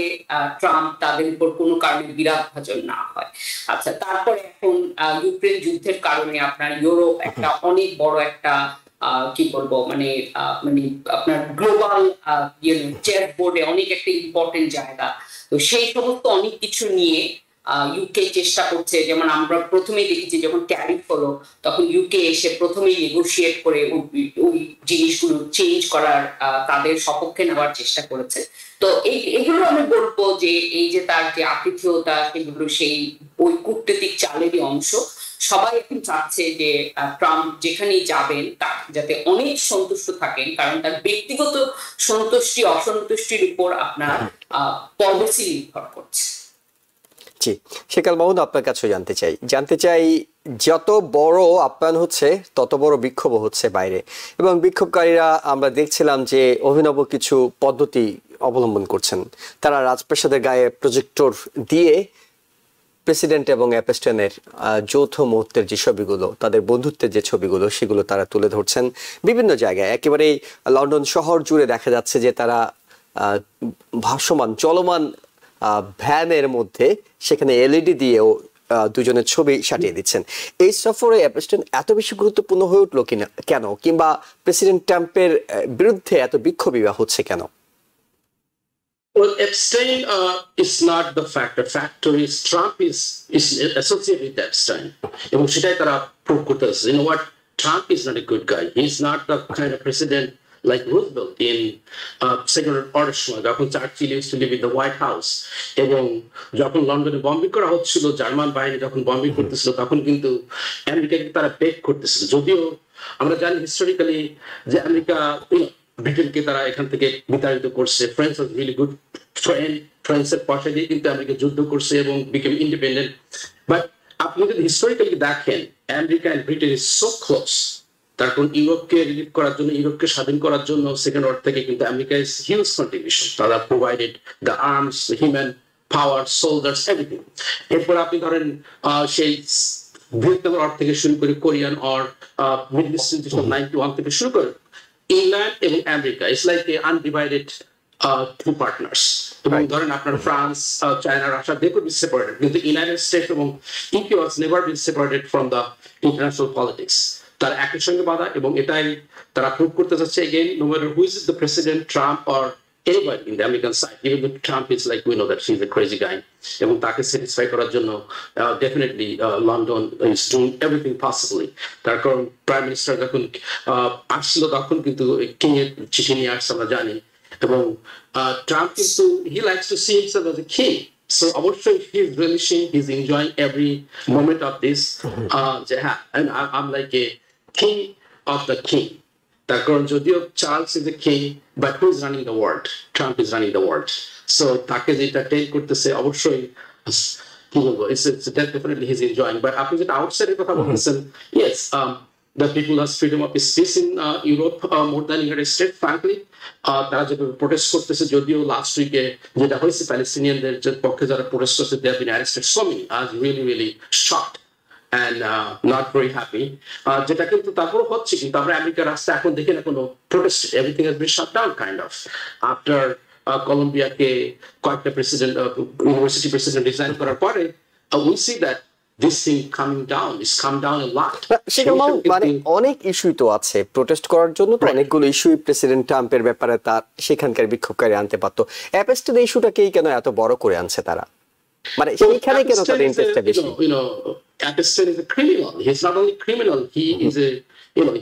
ট্রাম্প তাদের উপর কোনো কারণে বিরাগভাজন না হয়। আচ্ছা, তারপরে এখন ইউক্রেন যুদ্ধের কারণে আপনার ইউরোপ একটা অনেক বড় একটা কি বলবো মানে মানে আপনার গ্লোবাল চেস বোর্ডে অনেক একটা ইম্পর্টেন্ট জায়গা। তো সেই সমস্ত অনেক কিছু নিয়ে ইউকে চেষ্টা করছে। যেমন আমরা প্রথমেই দেখেছি যখন ট্যারিফ হলো তখন ইউকে এসে প্রথমেই নেগোশিয়েট করে ওই জিনিসগুলো চেঞ্জ করার তাদের সপক্ষে নেওয়ার চেষ্টা করেছে। তো এগুলো আমি বলবো যে এই যে তার যে আতিথেয়তা সেগুলো সেই ওই কূটনৈতিক চালেরই অংশ। সবাই এখন চাচ্ছে যে ট্রাম্প যেখানেই যাবেন তার যাতে অনেক সন্তুষ্ট থাকেন, কারণ তার ব্যক্তিগত সন্তুষ্টি অসন্তুষ্টির উপর আপনার পলিসি নির্ভর করছে। জি, শেখাল মাহমুদ, আপনার কাছে জানতে চাই যত বড় আপ্যায়ন হচ্ছে তত বড় বিক্ষোভ হচ্ছে বাইরে, এবং বিক্ষোভকারীরা আমরা দেখছিলাম যে অভিনব কিছু পদ্ধতি অবলম্বন করছেন। তারা রাজপ্রাসাদের গায়ে প্রজেক্টর দিয়ে প্রেসিডেন্ট এবং অ্যাপেস্টনের যৌথ মুহূর্তের যে ছবিগুলো, তাদের বন্ধুত্বের যে ছবিগুলো, সেগুলো তারা তুলে ধরছেন বিভিন্ন জায়গায়। একেবারেই লন্ডন শহর জুড়ে দেখা যাচ্ছে যে তারা ভাসমান চলমান ভ্যানের মধ্যে সেখানে এলইডি দিয়েও দুজনের ছবি সাজিয়ে দিচ্ছেন। এই সফরে অ্যাপেস্টন এত বেশি গুরুত্বপূর্ণ হয়ে উঠলো কিনা কেন, কিংবা প্রেসিডেন্ট ট্রাম্পের বিরুদ্ধে এত বিক্ষোভী হচ্ছে কেন? Well, Epstein is not the factor. Factor is Trump is associated with Epstein. এবং সেটাই তারা প্রুভ করতেছে। You know what? Trump is not a good guy. He's not the kind of president like Roosevelt in Second Order সময়, যখন Churchill used to live in the White House, এবং যখন লন্ডনে bombing করা হচ্ছিল, জার্মান বাহিনী যখন বম্বিং করতেছিল, তখন কিন্তু আমেরিকাকে তারা বেক করতেছিল। যদিও আমরা জানি হিস্টোরিক্যালি যে আমেরিকা ব্রিটেনকে তারা এখান থেকে বিতাড়িত করছে। France was really good friend, ফ্রান্সের পয়সা দিয়ে কিন্তু আমেরিকা যুদ্ধ করছে এবং বিকেম ইন্ডিপেন্ডেন্ট। বাট আপনি যদি হিস্টোরিক্যালি দেখেন, America and Britain is so close. তার কারণ ইউরোপকে রিলিভ করার জন্য, ইউরোপকে স্বাধীন করার জন্য সেকেন্ড ওয়ার্ল্ড থেকে কিন্তু আমেরিকা ইজ হিউজ কন্ট্রিবিউশন। তারা provided the arms, human power, soldiers, everything. এরপর আপনি ধরেন সেই ভিয়েতনাম ওয়ার থেকে শুরু করে কোরিয়ান অর মিডল ইস্ট 91 থেকে শুরু করে ইংল্যান্ড এবং America it's like a undivided two partners. এবং ধরেন আপনার France, China, Russia, they could be separated, কিন্তু ইউনাইটেড স্টেটস এবং UK was never been separated from the international politics. তারা একই সঙ্গে বাধা, এবং এটাই তারা প্রুভ করতে চাচ্ছে again, no matter who is the president, Trump or anybody in the American side, even though Trump is like, we know that he's a crazy guy, এবং তাকে স্যাটিসফাই করার জন্য definitely London is doing everything possibly। তার কারণ prime minister যখন আসছিল তখন কিন্তু কিং এর চিঠি নিয়ে আসছে আমরা জানি, এবং ট্রাম্প কিন্তু he likes to see himself as a king, so অবশ্যই he's relishing, he's enjoying every moment of this যে হ্যাঁ, and I'm like a king of the king। তার কারণ যদিও Charles is a king, but who is running the world? Trump is running the world. So তাকে যেটা টেল করতেছে অবশ্যই কি বলবো, it's definitely he is enjoying. But আপনি যেটা আউটসাইডের কথা বলতেছেন, yes, the people has freedom of speech in Europe more than United states, frankly. তারা যেভাবে প্রোটেস্ট করতেছে, যদিও লাস্ট উইকে যেটা হয়েছে প্যালেস্টিনিয়ানদের পক্ষে যারা প্রোটেস্ট করছে, they have been arrested so many, I was really really shocked and not very happy, যেটা কিন্তু তারপর হচ্ছে, কিন্তু আমরা আমেরিকার রাস্তায় এখন দেখি না কোনো protest, everything has been shut down kind of. After কলম্বিয়াকে কয়েকটা প্রেসিডেন্ট, ইউনিভার্সিটি প্রেসিডেন্ট রিজাইন করার পরে, we see that this thing coming down, is come down a lot। মানে অনেক ইস্যুই তো আছে, প্রোটেস্ট করার জন্য তো অনেকগুলো ইস্যুই প্রেসিডেন্ট ট্রাম্পের ব্যাপারে তার সেখানকার বিক্ষোভকারী আনতে পারতো। অ্যাপেস্টন ইস্যুটাকেই কেন এত বড় করে আনছে তারা, মানে সেইখানে কেন তাদের ইন্টারেস্টটা বেশি? Epstein is a criminal. He's not only criminal, he is a,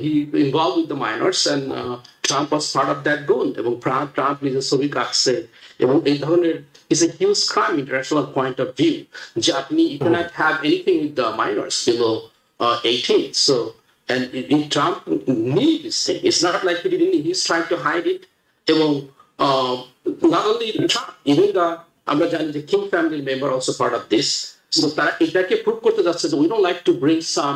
he involved with the minors, and Trump was part of that goal. এবং Trump is a ছবি কাটছে, এবং এই ধরনের is a huge crime international point of view, যে আপনি you cannot have anything with the minors below 18. So, and Trump knew this thing. It's not like he didn't, he's trying to hide it. এবং not only Trump, even the আমরা জানি যে king family member also part of this, তো তারা এটাকে prove করতে যাচ্ছে যে we don't like to bring some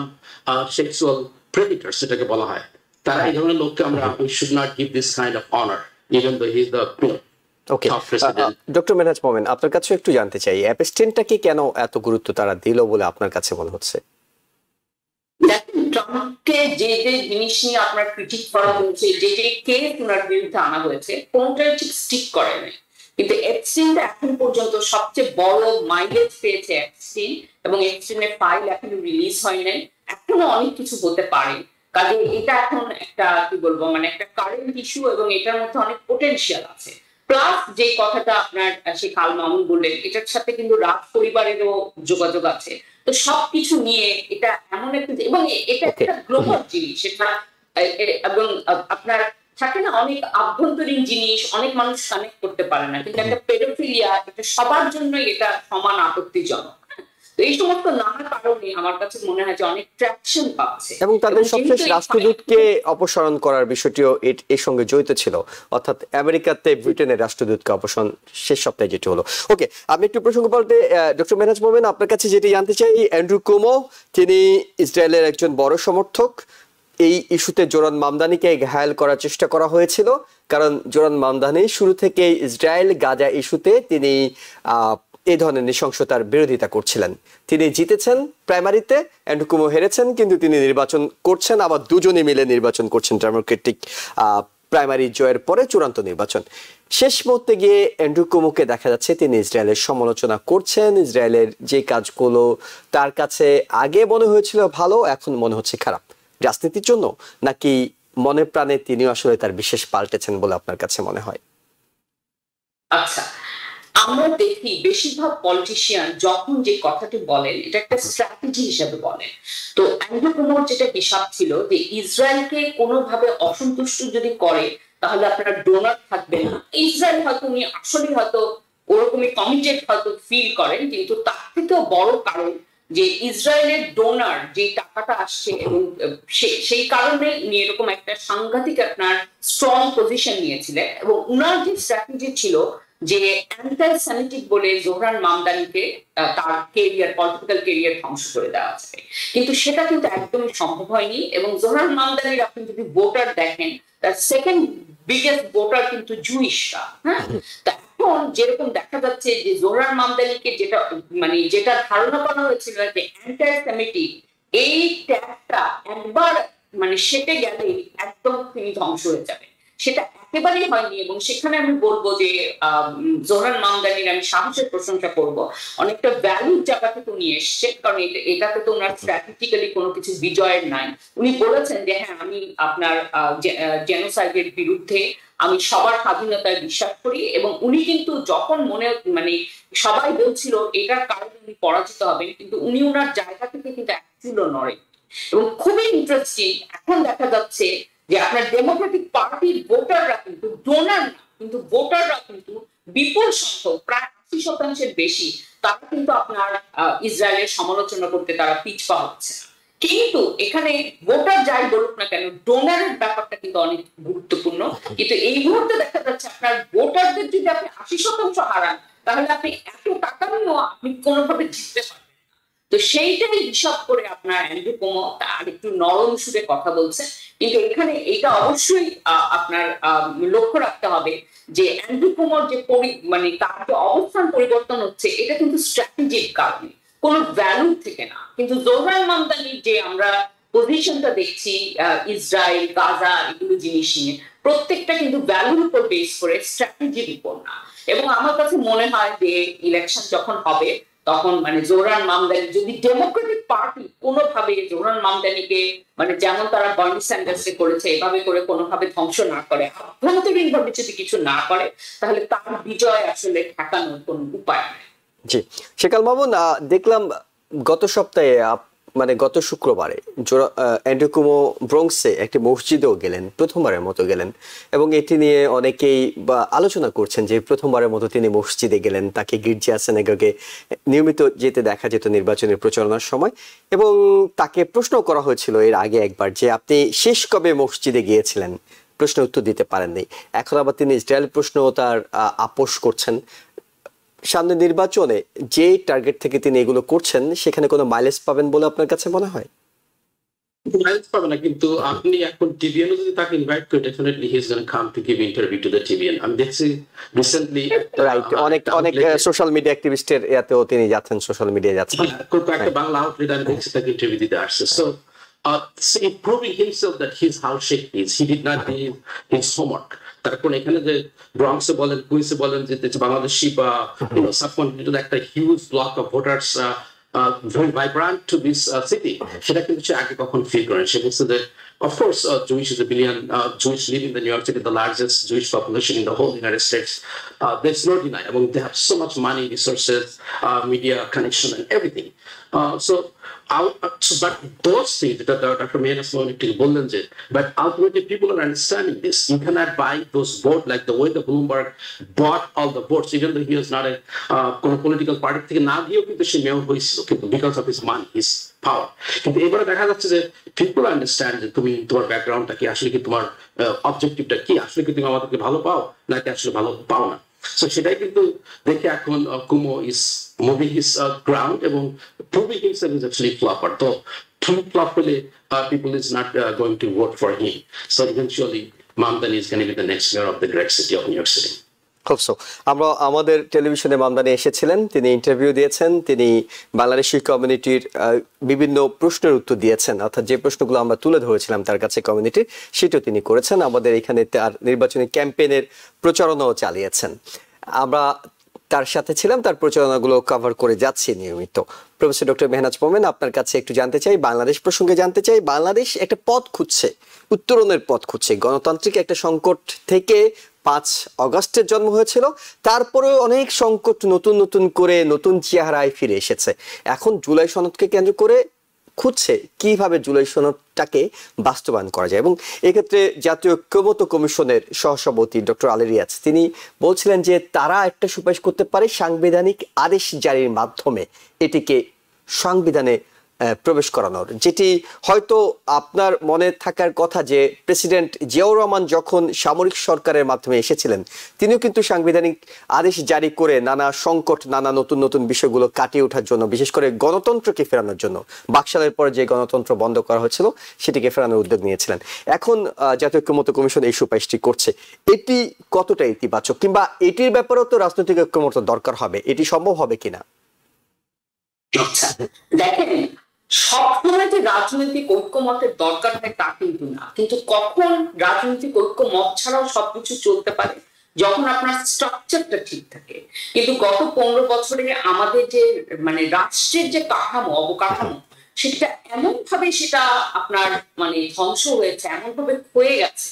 sexual predators, যেটাকে বলা হয়। তারা এই ধরনের লোককে আমরা we should not give this kind of honour even though he is the okay, doctor Mehnaz Momen, আপনার কাছে একটু জানতে চাই অ্যাপস্টেইনটাকে কেন এত গুরুত্ব তারা দিল বলে আপনার কাছে মনে হচ্ছে? ট্রাম্পকে যে যে জিনিস নিয়ে আপনার ক্রিটিক করা হয়েছে, যে যে কেস ওনার বিরুদ্ধে আনা হয়েছে, কোনটাই ঠিক স্টিক করে নাই। কিন্তু এপস্টিনটা এখন পর্যন্ত সবচেয়ে বড় মাইলেজ পেয়েছে এপস্টিন, এবং এপস্টিনের ফাইল এখনো রিলিজ হয় নাই, এখনো অনেক কিছু হতে পারে। কাজে এটা এখন একটা কি বলবো মানে একটা কারেন্ট ইস্যু, এবং এটার মধ্যে অনেক পোটেনশিয়াল আছে। প্লাস যে কথাটা আপনার শেখ আল মামুন বললেন, এটার সাথে কিন্তু রাজ পরিবারেরও যোগাযোগ আছে। তো সবকিছু নিয়ে এটা এমন একটা, এবং এটা একটা গ্লোবাল জিনিস, এটা এবং আপনার থাকে না অনেক আভ্যন্তরীণ জিনিস অনেক মানুষ কানেক্ট করতে পারে না, কিন্তু একটা পেডোফিলিয়া এটা সবার জন্যই এটা সমান আপত্তিজনক। এই সমস্ত নানা কারণে আমার কাছে মনে হয় যে অনেক ট্র্যাকশন পাচ্ছে, এবং তাদের সবশেষ রাষ্ট্রদূতকে অপসারণ করার বিষয়টিও এর সঙ্গে জড়িত ছিল, অর্থাৎ আমেরিকাতে ব্রিটেনের রাষ্ট্রদূতকে অপসারণ শেষ সপ্তাহে যেটি হলো। ওকে, আমি একটু প্রসঙ্গ বলতে ডক্টর মেহনাজ মোমেন, আপনার কাছে যেটি জানতে চাই, অ্যান্ড্রু কুমো তিনি ইসরায়েলের একজন বড় সমর্থক। এই ইস্যুতে জোরান মামদানিকে ঘায়াল করার চেষ্টা করা হয়েছিল, কারণ জোরান মামদানি শুরু থেকে ইসরায়েল গাজা ইস্যুতে তিনি এই ধরনের নৃশংসতার বিরোধিতা করছিলেন। তিনি জিতেছেন প্রাইমারিতে, অ্যান্ড্রু কুমো হেরেছেন, কিন্তু তিনি নির্বাচন করছেন, আবার দুজনে মিলে নির্বাচন করছেন ডেমোক্রেটিক প্রাইমারি জয়ের পরে চূড়ান্ত নির্বাচন। শেষ মুহূর্তে গিয়ে অ্যান্ড্রু কুমোকে দেখা যাচ্ছে তিনি ইসরায়েলের সমালোচনা করছেন। ইসরায়েলের যে কাজগুলো তার কাছে আগে মনে হয়েছিল ভালো, এখন মনে হচ্ছে খারাপ। রাজনীতির জন্য নাকি মনে প্রাণে তিনিও আসলে তার বিশেষ পাল্টেছেন বলে আপনার কাছে মনে হয়? আচ্ছা, আমরা দেখি বেশিরভাগ পলিটিশিয়ান যখন যে কথাটি বলেন এটা একটা স্ট্র্যাটেজি হিসেবে বলেন। তো অ্যান্ড্রু কুমোর যেটা হিসাব ছিল যে ইসরায়েলকে কোনোভাবে অসন্তুষ্ট যদি করে তাহলে আপনার ডোনার থাকবে না। ইসরায়েল হয়তো উনি আসলে হয়তো ওরকমই কমিটেড হয়তো ফিল করেন, কিন্তু তার থেকেও বড় কারণ যে ইসরায়েলের ডোনার যে টাকাটা আসছে, এবং সেই কারণে উনি এরকম একটা সাংঘাতিক আপনার স্ট্রং পজিশন নিয়েছিলেন। এবং উনার যে স্ট্র্যাটেজি ছিল যে অ্যান্টাই সেমিটিক বলে জোহরান মামদানিকে তার কেরিয়ার, পলিটিক্যাল কেরিয়ার ধ্বংস করে দেওয়া যাবে, কিন্তু সেটা কিন্তু একদমই সম্ভব হয়নি। এবং জোহরান মামদানির আপনি যদি ভোটার দেখেন, তার সেকেন্ড বিগেস্ট ভোটার কিন্তু জুইশরা। হ্যাঁ, এখন যেরকম দেখা যাচ্ছে যে জোহরান মামদানিকে যেটা ধারণা করা হয়েছিল যে অ্যান্টাই সেমিটিক, এই ট্যাগটা একবার সেটে গেলে একদম তিনি ধ্বংস হয়ে যাবে, সেটা একেবারেই হয়নি। এবং সেখানে আমি বলবো যে জোহরান মামদানির আমি সাহসের প্রশংসা করব, অনেকটা ভ্যালুর জায়গা থেকে উনি এসছেন, কারণ এটাতে তো ওনার স্ট্র্যাটেজিক্যালি কোনো কিছু বিজয়ের নাই। উনি বলেছেন যে হ্যাঁ, আমি আপনার জেনোসাইডের বিরুদ্ধে, আমি সবার স্বাধীনতায় বিশ্বাস করি। এবং উনি কিন্তু যখন সবাই বলছিল এটার কারণে উনি পরাজিত হবেন, কিন্তু উনি ওনার জায়গা থেকে কিন্তু একচুলও নড়েন। এবং খুবই ইন্টারেস্টিং, এখন দেখা যাচ্ছে যে আপনার ডেমোক্রেটিক পার্টির ভোটাররা কিন্তু ডোনার না, কিন্তু ভোটাররা কিন্তু বিপুল সংখ্যক, প্রায় 80% বেশি, তারা কিন্তু আপনার ইসরায়েলের সমালোচনা করতে তারা পিছপা হচ্ছে না। কিন্তু এখানে ভোটার যাই বলুক না কেন, ডোনারের ব্যাপারটা কিন্তু অনেক গুরুত্বপূর্ণ। কিন্তু এই মুহূর্তে দেখা যাচ্ছে আপনার ভোটারদের যদি আপনি 80% হারান, তাহলে আপনি এত টাকা নিয়েও আপনি কোনোভাবে জিততে পারেন। তো সেইটাই হিসাব করে আপনার অ্যান্ড্রু কুমো তার একটু নরম সুরে কথা বলছে। কিন্তু এখানে এটা অবশ্যই আপনার লক্ষ্য রাখতে হবে যে অ্যান্ড্রু কুমোর যে তার যে অবস্থান পরিবর্তন হচ্ছে, এটা কিন্তু স্ট্র্যাটেজিক কারণে, কোনো ভ্যালু থেকে না। কিন্তু জোহরান মামদানির যে আমরা পজিশনটা দেখছি ইসরায়েল, গাজা, এগুলো জিনিস নিয়ে, প্রত্যেকটা কিন্তু ভ্যালুর উপর বেস করে, স্ট্র্যাটেজির উপর না। এবং আমার কাছে মনে হয় যে ইলেকশন যখন হবে তখন জোহরান মামদানি, যদি ডেমোক্রেটিক পার্টি কোনোভাবে জোহরান মামদানিকে যেমন তারা বার্নি স্যান্ডার্সে করেছে এভাবে করে কোনোভাবে ধ্বংস না করে, আভ্যন্তরীণ ভাবে যদি কিছু না করে, তাহলে তার বিজয় আসলে ঠেকানোর কোনো উপায় নেই। জি, শেখ আল মামুন, দেখলাম গত সপ্তাহে গত শুক্রবারে অ্যান্ড্রু কুমো ব্রঙ্কসে একটি মসজিদেও গেলেন, প্রথমবারের মতো গেলেন, এবং এটি নিয়ে অনেকেই আলোচনা করছেন যে প্রথমবারের মতো তিনি মসজিদে গেলেন। তাকে গির্জা সিনাগগে নিয়মিত যেতে দেখা যেত নির্বাচনের প্রচারণার সময়, এবং তাকে প্রশ্ন করা হয়েছিল এর আগে একবার যে আপনি শেষ কবে মসজিদে গিয়েছিলেন, প্রশ্নের উত্তর দিতে পারেননি। এখন আবার তিনি ইসরায়েল প্রশ্ন তার আপোষ করছেন। সামনে নির্বাচনে যে টার্গেট থেকে তিনি এগুলো করছেন সেখানে কোনো মাইলেজ পাবেন বলে আপনার কাছে মনে হয়? মাইলেজ পাবে না, কিন্তু আপনি এখন টিভিএন যদি তাকে ইনভাইট করে, definitely he is gonna come to give interview to the TVN. আমি দেখছি রিসেন্টলি রাইট, অনেক সোশ্যাল মিডিয়া অ্যাক্টিভিস্টের এতেও তিনি যাচ্ছেন, সোশ্যাল মিডিয়ায় যাচ্ছেন, একটা বাংলা আউটলেট আমি দেখছি তাকে ইন্টারভিউ দিতে আসছে। So proving himself that his house shape is, he did not do his homework. তারপর এখানে যে ব্রঙ্কসে বলেন, কুইন্সে বলেন যে বাংলাদেশি বা সাবকন্টিনেন্টাল একটা huge block of voters very vibrant to this city, সেটা কিন্তু সে আগে কখন ফিল করেন। সে বলছে যে of course Jewish is a billion Jewish live in the New York City, the largest Jewish population in the whole United States. There's no deny. I mean, they have so much money, resources, media connection and everything. But those things that Dr. Mehrnaz Mohammed, but ultimately people are understanding this. You cannot buy those votes like the way the Bloomberg bought all the votes, even though he was not a political party. Because of his money, his power. কিন্তু এবারে দেখা যাচ্ছে যে people understand যে তুমি তোমার ব্যাকগ্রাউন্ডটা কি, আসলে কি তোমার অবজেক্টিভটা কি, আসলে কি তুমি আমাদেরকে ভালো পাও নাকি আসলে ভালো পাও না। সো সেটাই কিন্তু দেখে এখন কুমো ইজ মুভিং হিজ গ্রাউন্ড এবং প্রুভিং হিমসেলফ ইজ অ্যাকচুয়ালি ফ্লপার। তো ফ্লপ হলে people is not going to vote for him. So eventually Mamdani is going to be the next mayor of the great city of New York City. খুব so আমরা আমাদের টেলিভিশনে মামদানি এসেছিলেন, তিনি interview দিয়েছেন, তিনি বাংলাদেশি কমিউনিটির বিভিন্ন প্রশ্নের উত্তর দিয়েছেন, অর্থাৎ যে প্রশ্নগুলো আমরা তুলে ধরেছিলাম তার কাছে কমিউনিটির, সেটাও তিনি করেছেন। আমাদের এখানে তার নির্বাচনী ক্যাম্পেইনের প্রচারণাও চালিয়েছেন। আমরা তার সাথে ছিলাম, তার প্রচারণাগুলো কভার করে যাচ্ছি নিয়মিত। প্রফেসর ডক্টর মেহনাজ মোমেন, আপনার কাছে একটু জানতে চাই, বাংলাদেশ প্রসঙ্গে জানতে চাই। বাংলাদেশ একটা পথ খুঁজছে, উত্তরণের পথ খুঁজছে। গণতান্ত্রিক একটা সংকট থেকে 5 অগস্টের জন্ম হয়েছিল, তারপরেও অনেক সংকট নতুন নতুন করে নতুন চেহারায় ফিরে এসেছে। এখন জুলাই সনদকে কেন্দ্র করে খুঁজছে কিভাবে জুলাই সনদটাকে বাস্তবায়ন করা যায়। এবং এক্ষেত্রে জাতীয় ঐক্যমত্য কমিশনের সহসভাপতি ডক্টর আলী রিয়াজ তিনি বলছিলেন যে তারা একটা সুপারিশ করতে পারে সাংবিধানিক আদেশ জারির মাধ্যমে এটিকে সংবিধানে প্রবেশ করানোর, যেটি হয়তো আপনার মনে থাকার কথা যে প্রেসিডেন্ট জিয়াউর রহমান যখন সামরিক সরকারের মাধ্যমে এসেছিলেন তিনিও কিন্তু সাংবিধানিক আদেশ জারি করে নানা সংকট, নানা নতুন নতুন বিষয়গুলো কাটিয়ে ওঠার জন্য, বিশেষ করে গণতন্ত্রকে ফেরানোর জন্য, বাকশালের পরে যে গণতন্ত্র বন্ধ করা হয়েছিল সেটিকে ফেরানোর উদ্যোগ নিয়েছিলেন। এখন জাতীয় ঐক্যমত্য কমিশন এই সুপারিশটি করছে, এটি কতটা ইতিবাচক, কিংবা এটির ব্যাপারেও তো রাজনৈতিক ঐক্যমত্য দরকার হবে, এটি সম্ভব হবে কিনা? দেখেন, সবসময় যে রাজনৈতিক ঐক্যমতের দরকার হয় তা কিন্তু না, কিন্তু কখন রাজনৈতিক ঐক্যমত ছাড়াও সবকিছু চলতে পারে, যখন আপনার স্ট্রাকচারটা ঠিক থাকে। কিন্তু গত 15 বছরে আমাদের যে মানে রাষ্ট্রের যে কাঠামো, অবকাঠামো, সেটা এমন ভাবে সেটা আপনার মানে ধ্বংস হয়েছে, এমন ভাবে হয়ে গেছে,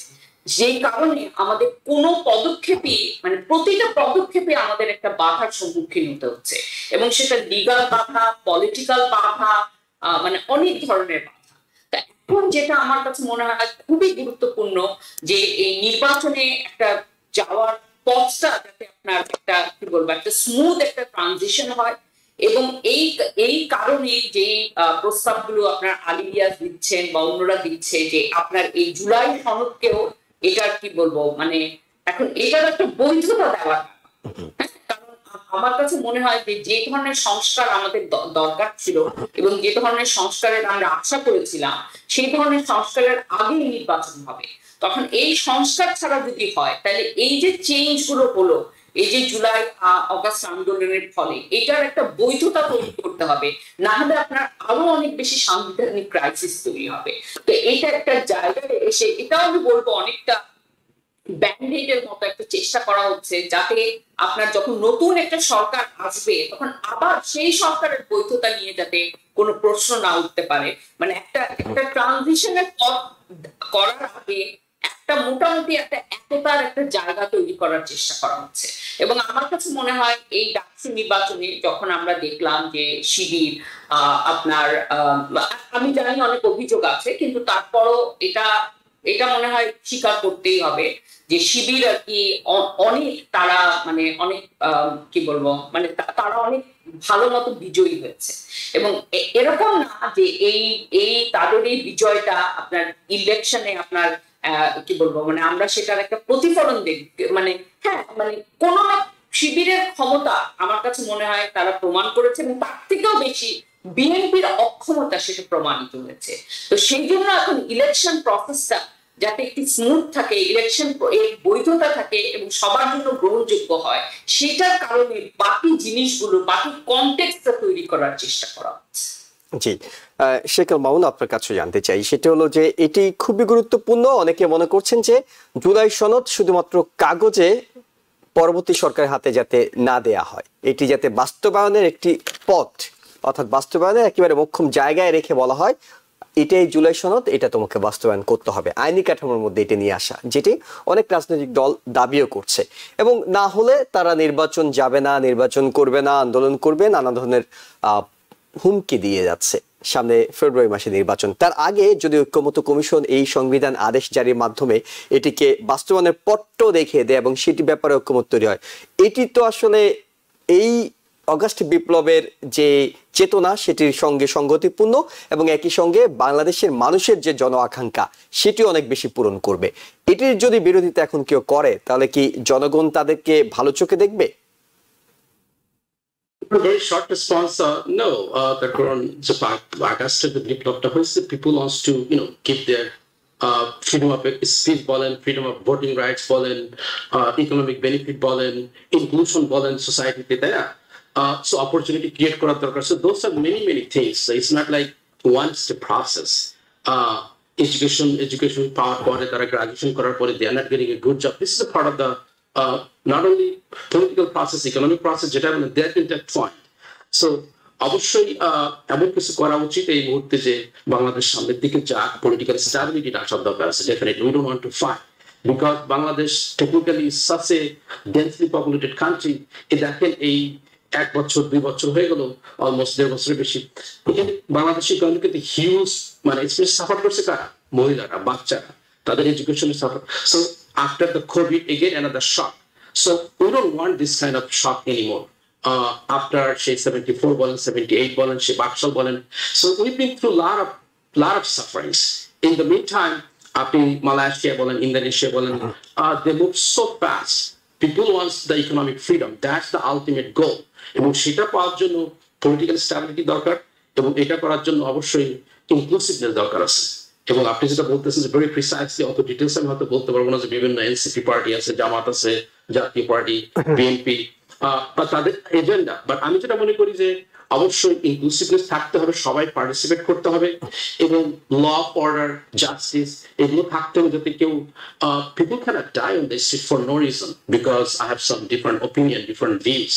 যেই কারণে আমাদের কোনো পদক্ষেপে মানে প্রতিটা পদক্ষেপে আমাদের একটা বাধার সম্মুখীন হতে হচ্ছে, এবং সেটা লিগাল বাধা, পলিটিক্যাল বাধা, মানে অনেক ধরনের বাধা। এখন যেটা আমার কাছে মনে হয় খুবই গুরুত্বপূর্ণ যে এই নির্বাচনে একটা যাওয়ার পথটা যাতে আপনার একটা কি বলবো একটা স্মুথ একটা ট্রানজিশন হয়, এবং এই কারণে যে প্রস্তাবগুলো আপনার আলী রিয়াজ দিচ্ছেন বা অন্যরা দিচ্ছে যে আপনার এই জুলাই সনদকেও এটার কি বলবো মানে এখন এটার একটা বৈধতা দেওয়া। কারণ আমার কাছে মনে হয় যে যে ধরনের সংস্কার আমাদের দরকার ছিল এবং যে ধরনের সংস্কারের আমরা আশা করেছিলাম সেই ধরনের সংস্কারের আগেই নির্বাচন হবে, তখন এই সংস্কার ছাড়া যদি হয় তাহলে এই যে চেঞ্জ গুলো হলো, এই যে জুলাই অগাস্ট আন্দোলনের ফলে এটার একটা বৈধতা তৈরি করতে হবে, না হলে আপনার আরো অনেক বেশি সাংবিধানিক ক্রাইসিস তৈরি হবে। তো এটা একটা জায়গায় এসে এটাও আমি বলবো অনেকটা ব্যান্ডেডের মতো একটা চেষ্টা করা হচ্ছে, যাতে আপনার যখন নতুন একটা সরকার আসবে তখন আবার সেই সরকারের বৈধতা নিয়ে যাতে কোনো প্রশ্ন না উঠতে পারে। মানে একটা ট্রানজিশনের পথ করার আগে একটা মোটামুটি একটা একতার একটা জায়গা তৈরি করার চেষ্টা করা হচ্ছে। এবং আমার কাছে মনে হয় এই ডাকসু নির্বাচনে যখন আমরা দেখলাম যে শিবির আপনার আমি জানি অনেক অভিযোগ আছে, কিন্তু তারপরও এটা মনে হয় স্বীকার করতেই হবে যে শিবির আর কি অনেক তারা মানে অনেক কি বলবো মানে তারা অনেক ভালো মতো বিজয়ী হয়েছে। এবং এরকম না যে এই তাদের এই বিজয়টা আপনার ইলেকশনে আপনার কি বলবো মানে আমরা সেটার একটা প্রতিফলন দেখি, মানে হ্যাঁ মানে শিবিরের ক্ষমতা আমার কাছে মনে হয় তারা প্রমাণ করেছে, এবং তার থেকেও বেশি বিএনপির অক্ষমতা সেটা প্রমাণিত হয়েছে। তো সেই জন্য এখন ইলেকশন প্রসেসটা যাতে একটি স্মুথ থাকে, ইলেকশন এর বৈধতা থাকে এবং সবার জন্য গ্রহণযোগ্য হয়, সেটার কারণে বাকি জিনিসগুলো, বাকি কনটেক্সটটা তৈরি করার চেষ্টা করা হচ্ছে। জি, শেখ আল মামুন, আপনার কাছে জানতে চাই, সেটা হলো যে এটি খুবই গুরুত্বপূর্ণ। অনেকে মনে করছেন যে জুলাই সনদ শুধুমাত্র কাগজে পরবর্তী সরকারের হাতে যাতে না দেয়া হয়, এটি যাতে বাস্তবায়নের একটি পথ, অর্থাৎ বাস্তবায়নের একেবারে মোক্ষম জায়গায় রেখে বলা হয় এটাই জুলাই সনদ, এটা তোমাকে বাস্তবায়ন করতে হবে, আইনি কাঠামোর মধ্যে এটা নিয়ে আসা, যেটি অনেক রাজনৈতিক দল দাবিও করছে। এবং না হলে তারা নির্বাচন যাবে না, নির্বাচন করবে না, আন্দোলন করবে, নানা ধরনের হুমকি দিয়ে যাচ্ছে। সামনে ফেব্রুয়ারি মাসে নির্বাচন, তার আগে যদি ঐক্যমত্য কমিশন এই সংবিধান আদেশ জারির মাধ্যমে এটিকে বাস্তবায়নের পট্ট দেখিয়ে দেয় এবং সেটি ব্যাপারে ঐক্যমত তৈরি হয়, এটি তো আসলে এই অগাস্ট বিপ্লবের যে চেতনা সেটির সঙ্গে সংগতিপূর্ণ এবং একই সঙ্গে বাংলাদেশের মানুষের যে জন আকাঙ্ক্ষা সেটি অনেক বেশি পূরণ করবে। এটির যদি বিরোধিতা এখন কেউ করে তাহলে কি জনগণ তাদেরকে ভালো চোখে দেখবে? A very short response, no. The current August of the Biplopta, people wants to, keep their freedom of speech, freedom of voting rights, economic benefit, inclusion, society. So opportunity create kora darkar. So those are many things. So it's not like one step process. Education power pore tara graduation korar pore they are not getting a good job. This is a part of the not only political process, economic process, যেটা মানে they are intertwined. So অবশ্যই এমন কিছু করা উচিত এই মুহূর্তে যে বাংলাদেশ সামনের দিকে যাক, পলিটিক্যাল স্ট্যাবিলিটি আসার দরকার আছে। Definitely we don't want to fight because Bangladesh technically is such a densely populated country. দেখেন এই 1 বছর 2 বছর হয়ে গেল, অলমোস্ট 1.5 বছরের বেশি, বাংলাদেশি ইকোনমিতে হিউজ মানে স্পেস সাফার করছে কারা? মহিলারা, বাচ্চারা, তাদের এডুকেশনে suffer. So after the covid again another shock. So we don't want this kind of shock anymore. After say 74 বলেন, 78 বলেন, সে বাকশাল বলেন, so we've been through lot of sufferings. In the meantime, আপনি মালয়েশিয়া বলেন, ইন্দোনেশিয়া বলেন, they move so fast. People want the economic freedom. That's the ultimate goal. এবং সেটা পাওয়ার জন্য political stability দরকার এবং এটা করার জন্য অবশ্যই ইনক্লুসিভনেস দরকার আছে। এবং আপনি যেটা বলতেছেন যে ভেরি প্রিসাইসলি, অত ডিটেলস আমি হয়তো বলতে পারবো না, যে বিভিন্ন এনসিপি পার্টি আছে, জামাত আছে, জাতীয় পার্টি, বিএনপি, বা তাদের এজেন্ডা। বাট আমি যেটা মনে করি যে অবশ্যই ইনক্লুসিভনেস থাকতে হবে, সবাই পার্টিসিপেট করতে হবে এবং ল অর্ডার, জাস্টিস এগুলো থাকতে হবে, যাতে কেউ people cannot die on this street for no reason because I have some different opinion, different views.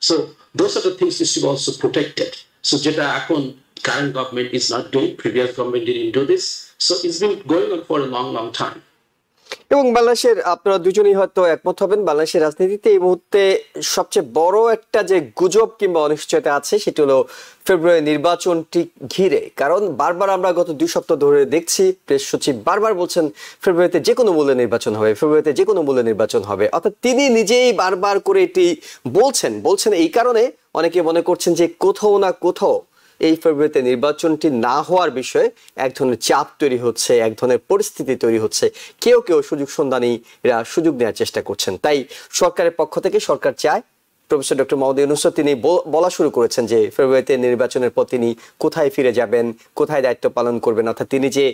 So those are the things is to also protected. So যেটা এখন current government is not doing, previous government didn't do this, so it's been going on for a long time. এবং বাংলাদেশের, আপনারা দুজনেই হয়তো একমত হবেন, বাংলাদেশের রাজনীতিতে এই মুহূর্তে সবচেয়ে বড় একটা যে গুজব কিংবা অনিশ্চয়তা আছে সেটি হলো ফেব্রুয়ারি নির্বাচনটি ঘিরে। কারণ বারবার আমরা গত 2 সপ্তাহ ধরে দেখছি প্রেস সচিব বারবার বলছেন ফেব্রুয়ারিতে যে কোনো মূল্যে নির্বাচন হবে, ফেব্রুয়ারিতে যে কোনো মূল্যে নির্বাচন হবে, অর্থাৎ তিনি নিজেই বারবার করে এটি বলছেন। এই কারণে অনেকে মনে করছেন যে কোথাও না কোথাও এই ফেব্রুয়ারিতে নির্বাচনটি না হওয়ার বিষয়ে এক ধরনের চাপ তৈরি হচ্ছে, এক ধরনের পরিস্থিতি তৈরি হচ্ছে, কেউ সুযোগ সন্ধানীরা সুযোগ নেওয়ার চেষ্টা করছেন। তাই সরকারের পক্ষ থেকে সরকার চায়, প্রফেসর ডক্টর মোহাম্মদ ইউনূস তিনি বলা শুরু করেছেন যে ফেব্রুয়ারিতে নির্বাচনের পর তিনি কোথায় ফিরে যাবেন, কোথায় দায়িত্ব পালন করবেন, অর্থাৎ তিনি যে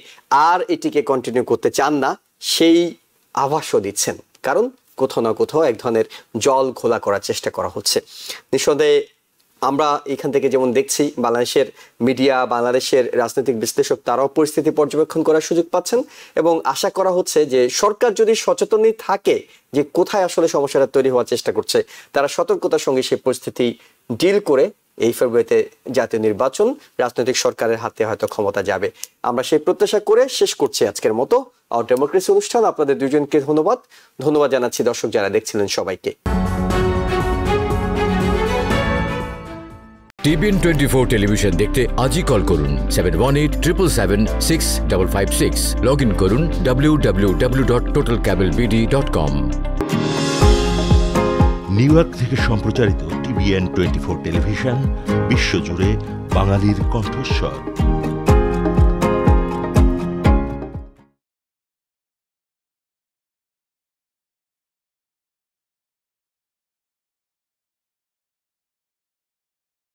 আর এটিকে কন্টিনিউ করতে চান না সেই আভাসও দিচ্ছেন। কারণ কোথাও না কোথাও এক ধরনের জল ঘোলা করার চেষ্টা করা হচ্ছে। নিঃসন্দেহে আমরা এখান থেকে যেমন দেখছি বাংলাদেশের মিডিয়া, বাংলাদেশের রাজনৈতিক বিশ্লেষক তারাও পরিস্থিতি পর্যবেক্ষণ করার সুযোগ পাচ্ছেন এবং আশা করা হচ্ছে যে সরকার যদি সচেতনই থাকে যে কোথায় আসলে সমস্যাটা তৈরি হওয়ার চেষ্টা করছে, তারা সতর্কতার সঙ্গে সেই পরিস্থিতি ডিল করে এই ফেব্রুয়ারিতে জাতীয় নির্বাচন রাজনৈতিক সরকারের হাতে হয়তো ক্ষমতা যাবে। আমরা সেই প্রত্যাশা করে শেষ করছি আজকের মতো আওয়ার ডেমোক্রেসি অনুষ্ঠান। আপনাদের দুজনকে ধন্যবাদ জানাচ্ছি, দর্শক যারা দেখছিলেন সবাইকে। TBN 24 টেলিভিশন দেখতে আজই কল করুন 7187776556। লগ ইন করুন www.totalcablebd.com। নিউ ইয়র্ক থেকে সম্প্রচারিত TBN 24 টেলিভিশন বিশ্বজুড়ে বাঙালির কণ্ঠস্বর।